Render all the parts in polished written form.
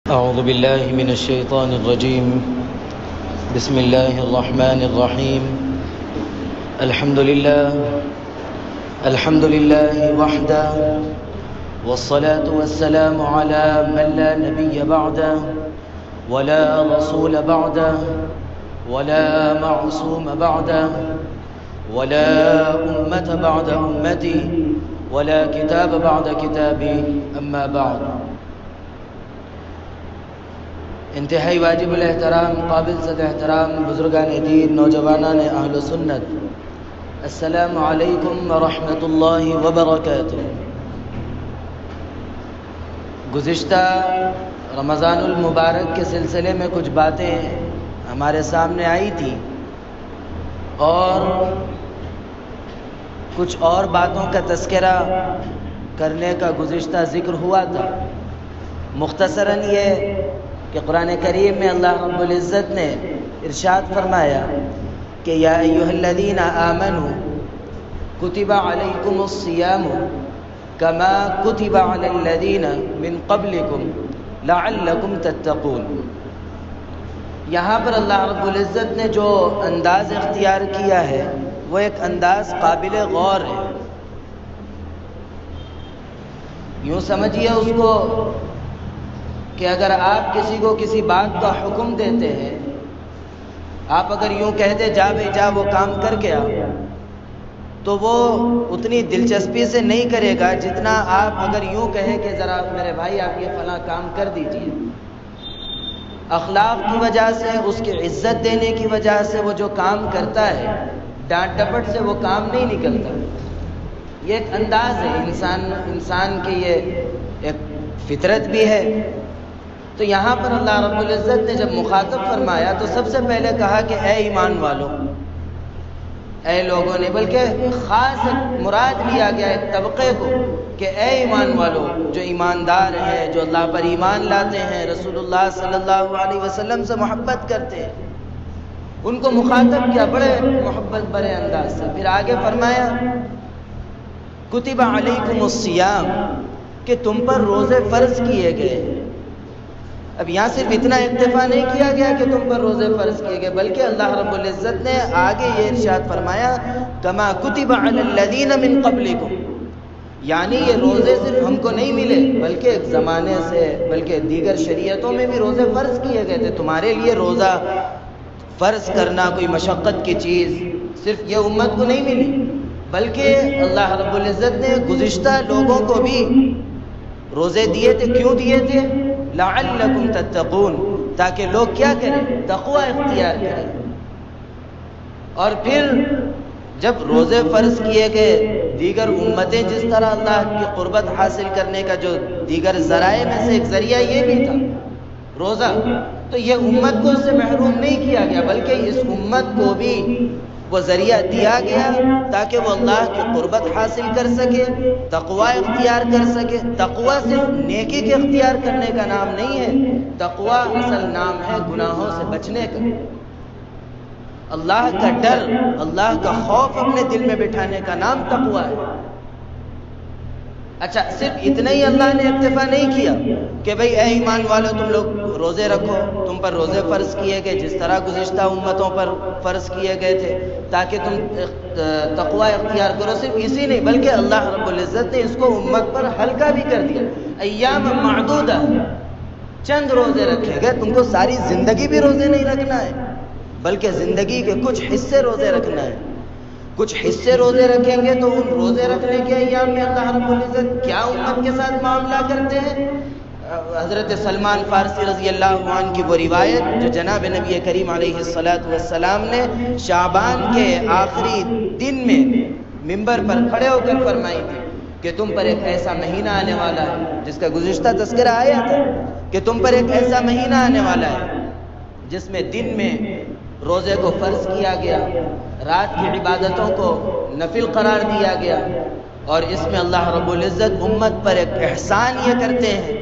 أعوذ بالله من الشيطان الرجيم. بسم الله الرحمن الرحيم. الحمد لله وحده، والصلاة والسلام على من لا نبي بعده ولا رسول بعده ولا معصوم بعده ولا أمة بعد أمتي ولا كتاب بعد كتابي، أما بعد. انتہائی واجب الاحترام، قابل صد احترام بزرگان دین، نوجوانان اہل سنت، السلام علیکم ورحمۃ اللہ وبرکاتہ. گزشتہ رمضان المبارک کے سلسلے میں کچھ باتیں ہمارے سامنے آئی تھی اور کچھ اور باتوں کا تذکرہ کرنے کا گزشتہ ذکر ہوا تھا. مختصراً یہ کہ قرآن کریم میں اللہ رب العزت نے ارشاد فرمایا کہ یا ایھا الذین آمنوا کتب علیکم الصیام کما کتب علی الذین من قبلکم لعلکم تتقون. یہاں پر اللہ رب العزت نے جو انداز اختیار کیا ہے وہ ایک انداز قابل غور ہے. یوں سمجھیے اس کو کہ اگر آپ کسی کو کسی بات کا حکم دیتے ہیں، آپ اگر یوں کہتے جا بھائی جا وہ کام کر کے آ، تو وہ اتنی دلچسپی سے نہیں کرے گا جتنا آپ اگر یوں کہیں کہ ذرا میرے بھائی آپ یہ فلاں کام کر دیجیے. اخلاق کی وجہ سے، اس کی عزت دینے کی وجہ سے وہ جو کام کرتا ہے، ڈانٹ ڈپٹ سے وہ کام نہیں نکلتا. یہ ایک انداز ہے، انسان کی یہ ایک فطرت بھی ہے. تو یہاں پر اللہ رب العزت نے جب مخاطب فرمایا تو سب سے پہلے کہا کہ اے ایمان والو، اے لوگوں نے، بلکہ خاص مراد لیا گیا ایک طبقے کو کہ اے ایمان والو، جو ایماندار ہیں، جو اللہ پر ایمان لاتے ہیں، رسول اللہ صلی اللہ علیہ وسلم سے محبت کرتے ہیں، ان کو مخاطب کیا بڑے محبت بڑے انداز سے. پھر آگے فرمایا کتب علیکم الصیام، کہ تم پر روزے فرض کیے گئے. اب یہاں صرف اتنا اکتفا نہیں کیا گیا کہ تم پر روزے فرض کیے گئے، بلکہ اللہ رب العزت نے آگے یہ ارشاد فرمایا کما کتب علی الذین من قبلکم، یعنی یہ روزے صرف ہم کو نہیں ملے بلکہ ایک زمانے سے، بلکہ دیگر شریعتوں میں بھی روزے فرض کیے گئے تھے. تمہارے لیے روزہ فرض کرنا کوئی مشقت کی چیز صرف یہ امت کو نہیں ملی، بلکہ اللہ رب العزت نے گزشتہ لوگوں کو بھی روزے دیے تھے. کیوں دیے تھے؟ لعلکم تتقون، تاکہ لوگ کیا کریں؟ تقوی اختیار کریں. اور پھر جب روزے فرض کیے گئے، دیگر امتیں جس طرح اللہ کی قربت حاصل کرنے کا جو دیگر ذرائع میں سے ایک ذریعہ یہ بھی تھا روزہ، تو یہ امت کو اس سے محروم نہیں کیا گیا، بلکہ اس امت کو بھی وہ ذریعہ دیا گیا تاکہ وہ اللہ کی قربت حاصل کر سکے، تقوی اختیار کر سکے. تقوی صرف نیکی کے اختیار کرنے کا نام نہیں ہے، تقوی اصل نام ہے گناہوں سے بچنے کا. اللہ کا ڈر، اللہ کا خوف اپنے دل میں بٹھانے کا نام تقوی ہے. اچھا، صرف اتنا ہی اللہ نے اکتفا نہیں کیا کہ بھئی اے ایمان والو تم لوگ روزے رکھو، تم پر روزے فرض کیے گئے جس طرح گزشتہ امتوں پر فرض کیے گئے تھے تاکہ تم تقوی اختیار کرو. صرف اسی نہیں بلکہ اللہ رب العزت نے اس کو امت پر ہلکا بھی کر دیا. ایام معدودہ، چند روزے رکھے گئے. تم کو ساری زندگی بھی روزے نہیں رکھنا ہے، بلکہ زندگی کے کچھ حصے روزے رکھنا ہے. کچھ حصے روزے رکھیں گے تو ان روزے رکھنے کے ایام میں اللہ رب العزت کیا امت کے ساتھ معاملہ کرتے ہیں. حضرت سلمان فارسی رضی اللہ عنہ کی وہ روایت جو جناب نبی کریم علیہ السلام نے شعبان کے آخری دن میں منبر پر کھڑے ہو کر فرمائی تھی کہ تم پر ایک ایسا مہینہ آنے والا ہے، جس کا گزشتہ تذکرہ آیا تھا کہ تم پر ایک ایسا مہینہ آنے والا ہے جس میں دن میں روزے کو فرض کیا گیا، رات کی عبادتوں کو نفل قرار دیا گیا، اور اس میں اللہ رب العزت امت پر ایک احسان یہ کرتے ہیں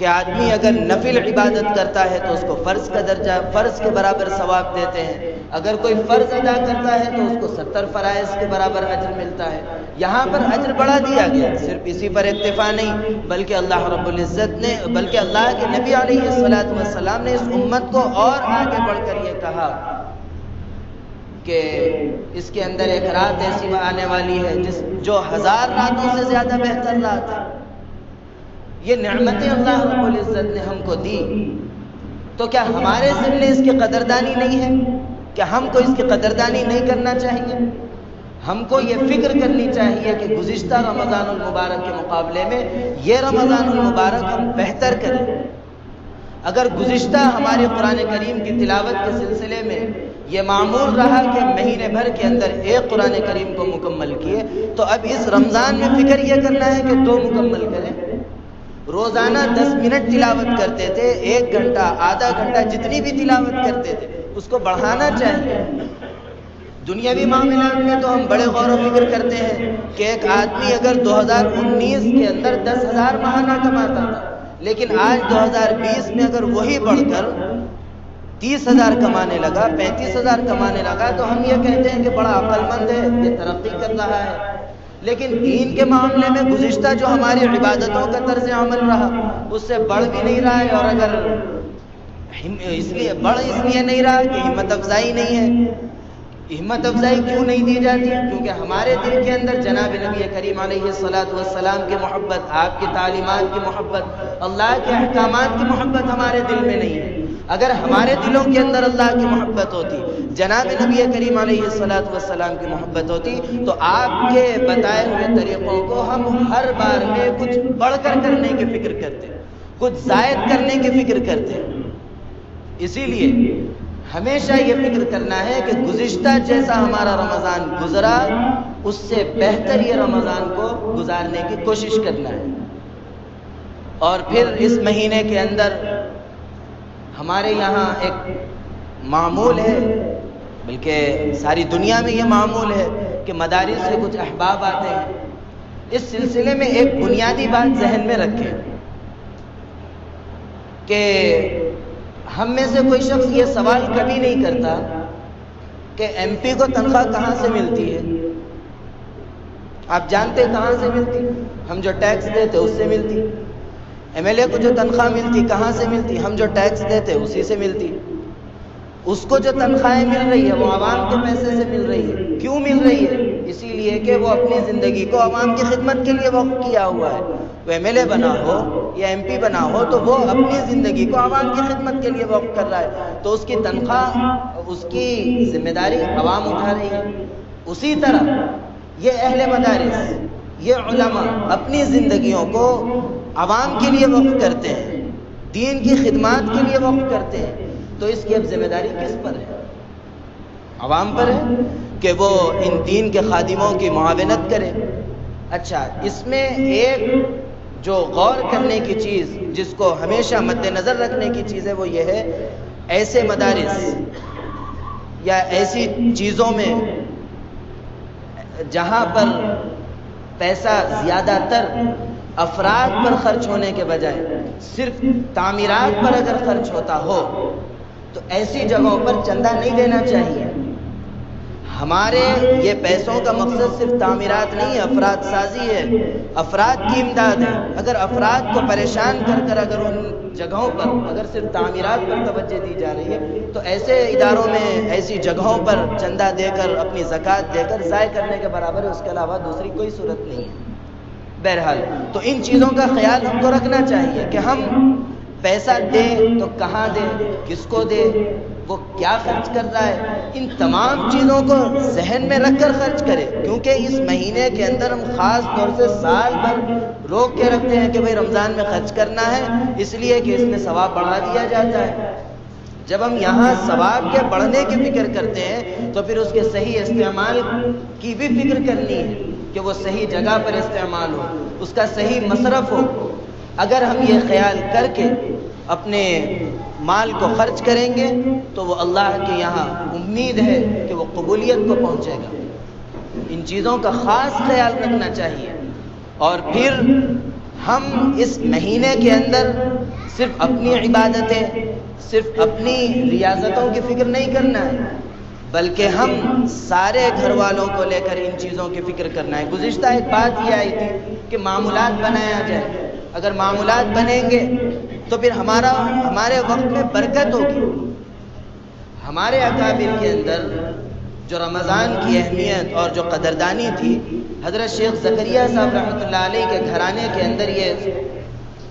کہ آدمی اگر نفل عبادت کرتا ہے تو اس کو فرض کا درجہ، فرض کے برابر ثواب دیتے ہیں، اگر کوئی فرض ادا کرتا ہے تو اس کو 70 فرائض کے برابر اجر ملتا ہے۔ یہاں پر اجر بڑھا دیا گیا، صرف اسی پر اکتفا نہیں، بلکہ اللہ رب العزت نے، بلکہ اللہ کے نبی علیہ الصلوۃ والسلام نے اس امت کو اور آگے بڑھ کر یہ کہا کہ اس کے اندر ایک رات ایسی آنے والی ہے جو 1000 راتوں سے زیادہ بہتر رات ہے۔ یہ نعمتیں اللہ رب العزت نے ہم کو دی، تو کیا ہمارے ذمے اس کی قدردانی نہیں ہے؟ کیا ہم کو اس کی قدردانی نہیں کرنا چاہیے؟ ہم کو یہ فکر کرنی چاہیے کہ گزشتہ رمضان المبارک کے مقابلے میں یہ رمضان المبارک ہم بہتر کریں۔ اگر گزشتہ ہمارے قرآن کریم کی تلاوت کے سلسلے میں یہ معمول رہا کہ مہینے بھر کے اندر ایک قرآن کریم کو مکمل کیے، تو اب اس رمضان میں فکر یہ کرنا ہے کہ 2 مکمل کریں۔ روزانہ 10 منٹ تلاوت کرتے تھے، 1 گھنٹہ، آدھا گھنٹہ، جتنی بھی تلاوت کرتے تھے اس کو بڑھانا چاہیے۔ دنیاوی معاملات میں تو ہم بڑے غور و فکر کرتے ہیں کہ ایک آدمی اگر 2019 کے اندر 10,000 ماہانہ کماتا تھا، لیکن آج 2020 میں اگر وہی بڑھ کر 30,000 کمانے لگا، 35,000 کمانے لگا، تو ہم یہ کہتے ہیں کہ بڑا عقل مند ہے، یہ ترقی کر رہا ہے۔ لیکن دین کے معاملے میں گزشتہ جو ہماری عبادتوں کا طرز عمل رہا اس سے بڑھ بھی نہیں رہا ہے، اور اگر اس لیے نہیں رہا کہ ہمت افزائی نہیں ہے۔ ہمت افزائی کیوں نہیں دی جاتی؟ کیونکہ ہمارے دل کے اندر جناب نبی کریم علیہ الصلوۃ والسلام کی محبت، آپ کی تعلیمات کی محبت، اللہ کے احکامات کی محبت ہمارے دل میں نہیں ہے۔ اگر ہمارے دلوں کے اندر اللہ کی محبت ہوتی، جناب نبی کریم علیہ الصلوۃ والسلام کی محبت ہوتی، تو آپ کے بتائے ہوئے طریقوں کو ہم ہر بار میں کچھ بڑھ کر کرنے کی فکر کرتے، کچھ زائد کرنے کی فکر کرتے۔ اسی لیے ہمیشہ یہ فکر کرنا ہے کہ گزشتہ جیسا ہمارا رمضان گزرا اس سے بہتر یہ رمضان کو گزارنے کی کوشش کرنا ہے۔ اور پھر اس مہینے کے اندر ہمارے یہاں ایک معمول ہے، بلکہ ساری دنیا میں یہ معمول ہے کہ مدارس سے کچھ احباب آتے ہیں۔ اس سلسلے میں ایک بنیادی بات ذہن میں رکھیں کہ ہم میں سے کوئی شخص یہ سوال کبھی نہیں کرتا کہ ایم پی کو تنخواہ کہاں سے ملتی ہے۔ آپ جانتے کہاں سے ملتی؟ ہم جو ٹیکس دیتے اس سے ملتی۔ ایم ایل اے کو جو تنخواہ ملتی کہاں سے ملتی؟ ہم جو ٹیکس دیتے اسی سے ملتی۔ اس کو جو تنخواہیں مل رہی ہے وہ عوام کے پیسے سے مل رہی ہے۔ کیوں مل رہی ہے؟ اسی لیے کہ وہ اپنی زندگی کو عوام کی خدمت کے لیے وقف کیا ہوا ہے۔ وہ ایم ایل اے بنا ہو یا ایم پی بنا ہو تو وہ اپنی زندگی کو عوام کی خدمت کے لیے وقف کر رہا ہے، تو اس کی تنخواہ، اس کی ذمہ داری عوام اٹھا رہی ہے۔ اسی طرح یہ اہل مدارس، یہ علماء اپنی زندگیوں کو عوام کے لیے وقف کرتے ہیں، دین کی خدمات کے لیے وقف کرتے ہیں، تو اس کی اب ذمہ داری کس پر ہے؟ عوام پر ہے کہ وہ ان دین کے خادموں کی معاونت کرے۔ اچھا، اس میں ایک جو غور کرنے کی چیز، جس کو ہمیشہ مد نظر رکھنے کی چیز ہے، وہ یہ ہے ایسے مدارس یا ایسی چیزوں میں جہاں پر پیسہ زیادہ تر افراد پر خرچ ہونے کے بجائے صرف تعمیرات پر اگر خرچ ہوتا ہو تو ایسی جگہوں پر چندہ نہیں دینا چاہیے۔ ہمارے یہ پیسوں کا مقصد صرف تعمیرات نہیں ہے، افراد سازی ہے، افراد کی امداد ہے۔ اگر افراد کو پریشان کر کر اگر ان جگہوں پر اگر صرف تعمیرات پر توجہ دی جا رہی ہے تو ایسے اداروں میں، ایسی جگہوں پر چندہ دے کر، اپنی زکوٰۃ دے کر ضائع کرنے کے برابر ہے، اس کے علاوہ دوسری کوئی صورت نہیں ہے۔ بہرحال تو ان چیزوں کا خیال ہم کو رکھنا چاہیے کہ ہم پیسہ دیں تو کہاں دیں، کس کو دیں، وہ کیا خرچ کر رہا ہے، ان تمام چیزوں کو ذہن میں رکھ کر خرچ کرے، کیونکہ اس مہینے کے اندر ہم خاص طور سے سال بھر روک کے رکھتے ہیں کہ بھئی رمضان میں خرچ کرنا ہے، اس لیے کہ اس میں ثواب بڑھا دیا جاتا ہے۔ جب ہم یہاں ثواب کے بڑھنے کی فکر کرتے ہیں تو پھر اس کے صحیح استعمال کی بھی فکر کرنی ہے کہ وہ صحیح جگہ پر استعمال ہو، اس کا صحیح مصرف ہو۔ اگر ہم یہ خیال کر کے اپنے مال کو خرچ کریں گے تو وہ اللہ کے یہاں امید ہے کہ وہ قبولیت کو پہنچے گا۔ ان چیزوں کا خاص خیال رکھنا چاہیے۔ اور پھر ہم اس مہینے کے اندر صرف اپنی عبادتیں، صرف اپنی ریاضتوں کی فکر نہیں کرنا ہے، بلکہ ہم سارے گھر والوں کو لے کر ان چیزوں کی فکر کرنا ہے۔ گزشتہ ایک بات یہ آئی تھی کہ معمولات بنایا جائے۔ اگر معمولات بنیں گے تو پھر ہمارے وقت میں برکت ہوگی۔ ہمارے اکابر کے اندر جو رمضان کی اہمیت اور جو قدردانی تھی، حضرت شیخ زکریا صاحب رحمۃ اللہ علیہ کے گھرانے کے اندر یہ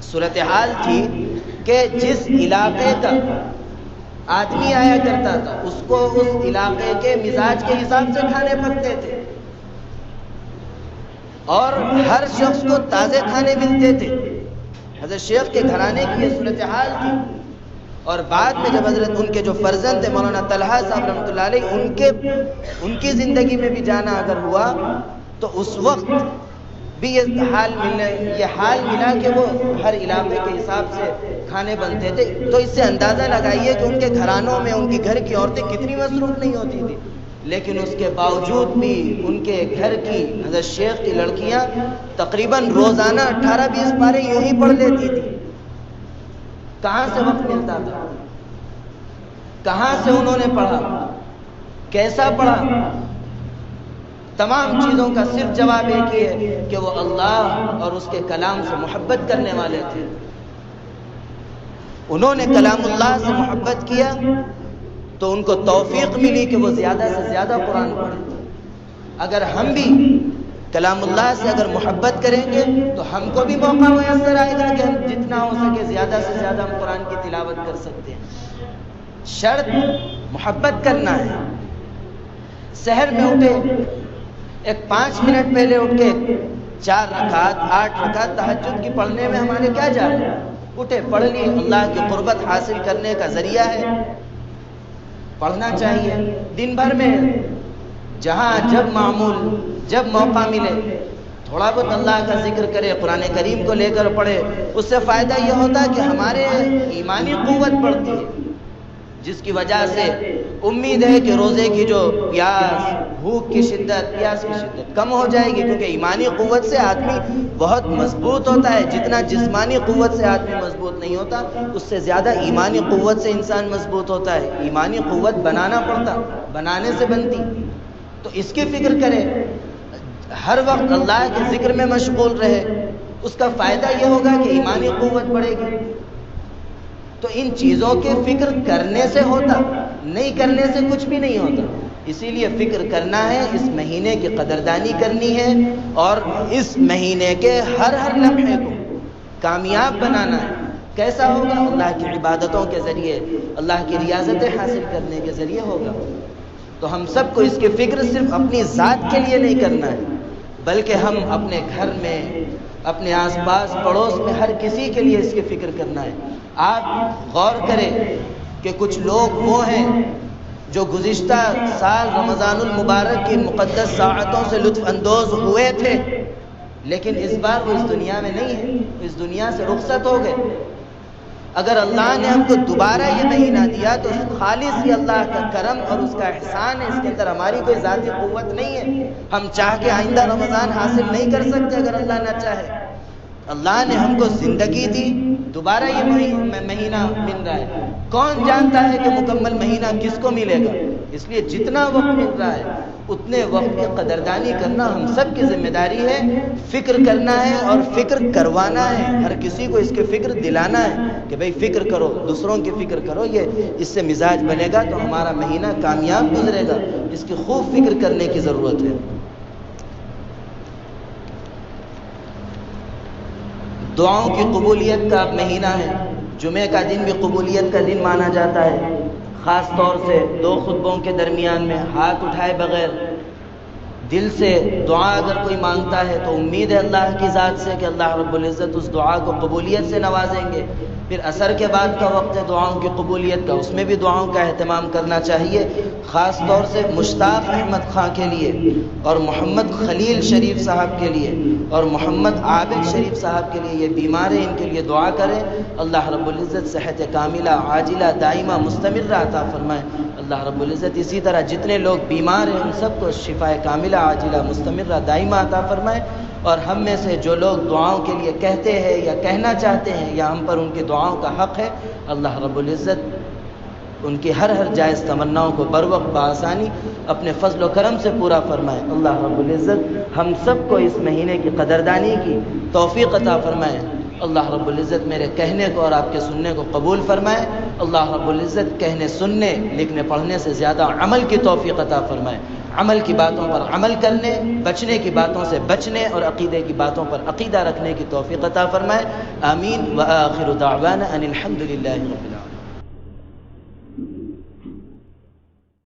صورتحال تھی کہ جس علاقے کا آدمی آیا کرتا تھا اس کو اس علاقے کے مزاج کے حساب سے کھانے پکتے تھے، اور ہر شخص کو تازے کھانے ملتے تھے۔ حضرت شیخ کے گھرانے کی یہ صورتحال تھی، اور بعد میں جب حضرت ان کے جو فرزند تھے مولانا طلحہ صاحب رحمۃ اللہ علیہ ان کی زندگی میں بھی جانا اگر ہوا تو اس وقت بھی یہ حال ملا کہ وہ ہر علاقے کے حساب سے کھانے بنتے تھے۔ تو اس سے اندازہ لگائیے کہ ان کے گھرانوں میں ان کی گھر کی عورتیں کتنی مصروف نہیں ہوتی تھی، لیکن اس کے باوجود بھی ان کے گھر کی حضرت شیخ کی لڑکیاں تقریباً روزانہ 18-20 پارے یوں ہی پڑھ لیتی تھی۔ کہاں سے وقت ملتا تھا؟ کہاں سے انہوں نے پڑھا؟ کیسا پڑھا؟ تمام چیزوں کا صرف جواب ایک ہی ہے کہ وہ اللہ اور اس کے کلام سے محبت کرنے والے تھے۔ انہوں نے کلام اللہ سے محبت کیا تو ان کو توفیق ملی کہ وہ زیادہ سے زیادہ قرآن پڑھیں۔ اگر ہم بھی کلام اللہ سے اگر محبت کریں گے تو ہم کو بھی موقع میسر آئے گا کہ ہم جتنا ہو سکے زیادہ سے زیادہ ہم قرآن کی تلاوت کر سکتے ہیں۔ شرط محبت کرنا ہے۔ سحر میں اٹھے، ایک 5 منٹ پہلے اٹھ کے 4 رکعت 8 رکعت تہجد کی پڑھنے میں ہمارے کیا جا رہا ہے؟ اٹھے پڑھ لی، اللہ کی قربت حاصل کرنے کا ذریعہ ہے، پڑھنا چاہیے۔ دن بھر میں جہاں جب موقع ملے تھوڑا بہت اللہ کا ذکر کرے، قرآن کریم کو لے کر پڑھے۔ اس سے فائدہ یہ ہوتا ہے کہ ہمارے ایمانی قوت بڑھتی ہے، جس کی وجہ سے امید ہے کہ روزے کی جو بھوک کی شدت، پیاس کی شدت کم ہو جائے گی، کیونکہ ایمانی قوت سے آدمی بہت مضبوط ہوتا ہے۔ جتنا جسمانی قوت سے آدمی مضبوط نہیں ہوتا، اس سے زیادہ ایمانی قوت سے انسان مضبوط ہوتا ہے۔ ایمانی قوت بنانا پڑتا، بنانے سے بنتی، تو اس کی فکر کرے، ہر وقت اللہ کے ذکر میں مشغول رہے، اس کا فائدہ یہ ہوگا کہ ایمانی قوت بڑھے گی۔ تو ان چیزوں کے فکر کرنے سے ہوتا، نہیں کرنے سے کچھ بھی نہیں ہوتا۔ اسی لیے فکر کرنا ہے، اس مہینے کی قدردانی کرنی ہے، اور اس مہینے کے ہر لمحے کو کامیاب بنانا ہے۔ کیسا ہوگا؟ اللہ کی عبادتوں کے ذریعے، اللہ کی ریاضتیں حاصل کرنے کے ذریعے ہوگا۔ تو ہم سب کو اس کی فکر صرف اپنی ذات کے لیے نہیں کرنا ہے، بلکہ ہم اپنے گھر میں، اپنے آس پاس پڑوس میں ہر کسی کے لیے اس کی فکر کرنا ہے۔ آپ غور کریں کہ کچھ لوگ وہ ہیں جو گزشتہ سال رمضان المبارک کی مقدس ساعتوں سے لطف اندوز ہوئے تھے، لیکن اس بار وہ اس دنیا میں نہیں ہے، اس دنیا سے رخصت ہو گئے۔ اگر اللہ نے ہم کو دوبارہ یہ مہینہ دیا تو خالص یہ اللہ کا کرم اور اس کا احسان ہے، اس کے اندر ہماری کوئی ذاتی قوت نہیں ہے۔ ہم چاہ کے آئندہ رمضان حاصل نہیں کر سکتے اگر اللہ نہ چاہے۔ اللہ نے ہم کو زندگی دی، دوبارہ یہ مہینہ مل رہا ہے۔ کون جانتا ہے کہ مکمل مہینہ کس کو ملے گا؟ اس لیے جتنا وقت مل رہا ہے اتنے وقت کی قدردانی کرنا ہم سب کی ذمہ داری ہے۔ فکر کرنا ہے اور فکر کروانا ہے، ہر کسی کو اس کی فکر دلانا ہے کہ بھئی فکر کرو، دوسروں کی فکر کرو، یہ اس سے مزاج بنے گا تو ہمارا مہینہ کامیاب گزرے گا۔ اس کی خوب فکر کرنے کی ضرورت ہے۔ دعاؤں کی قبولیت کا مہینہ ہے، جمعہ کا دن بھی قبولیت کا دن مانا جاتا ہے۔ خاص طور سے 2 خطبوں کے درمیان میں ہاتھ اٹھائے بغیر دل سے دعا اگر کوئی مانگتا ہے تو امید ہے اللہ کی ذات سے کہ اللہ رب العزت اس دعا کو قبولیت سے نوازیں گے۔ پھر عصر کے بعد کا وقت ہے دعاؤں کی قبولیت کا، اس میں بھی دعاؤں کا اہتمام کرنا چاہیے۔ خاص طور سے مشتاق احمد خان کے لیے اور محمد خلیل شریف صاحب کے لیے اور محمد عابد شریف صاحب کے لیے، یہ بیمار ہیں، ان کے لیے دعا کریں۔ اللہ رب العزت صحت کاملہ عاجلہ دائمہ مستمرہ عطا فرمائے۔ اللہ رب العزت اسی طرح جتنے لوگ بیمار ہیں ان سب کو شفا کاملہ عاجلہ مستمرہ دائمہ عطا فرمائے۔ اور ہم میں سے جو لوگ دعاؤں کے لیے کہتے ہیں یا کہنا چاہتے ہیں یا ہم پر ان کی دعاؤں کا حق ہے، اللہ رب العزت ان کی ہر جائز تمناؤں کو بروقت بآسانی اپنے فضل و کرم سے پورا فرمائے۔ اللہ رب العزت ہم سب کو اس مہینے کی قدردانی کی توفیق عطا فرمائے۔ اللہ رب العزت میرے کہنے کو اور آپ کے سننے کو قبول فرمائے۔ اللہ رب العزت کہنے، سننے، لکھنے، پڑھنے سے زیادہ عمل کی توفیق عطا فرمائے۔ عمل کی باتوں پر عمل کرنے، بچنے کی باتوں سے بچنے اور عقیدے کی باتوں پر عقیدہ رکھنے کی توفیق عطا فرمائے۔ آمین۔ وآخر دعوانا ان الحمد للہ رب العالمین۔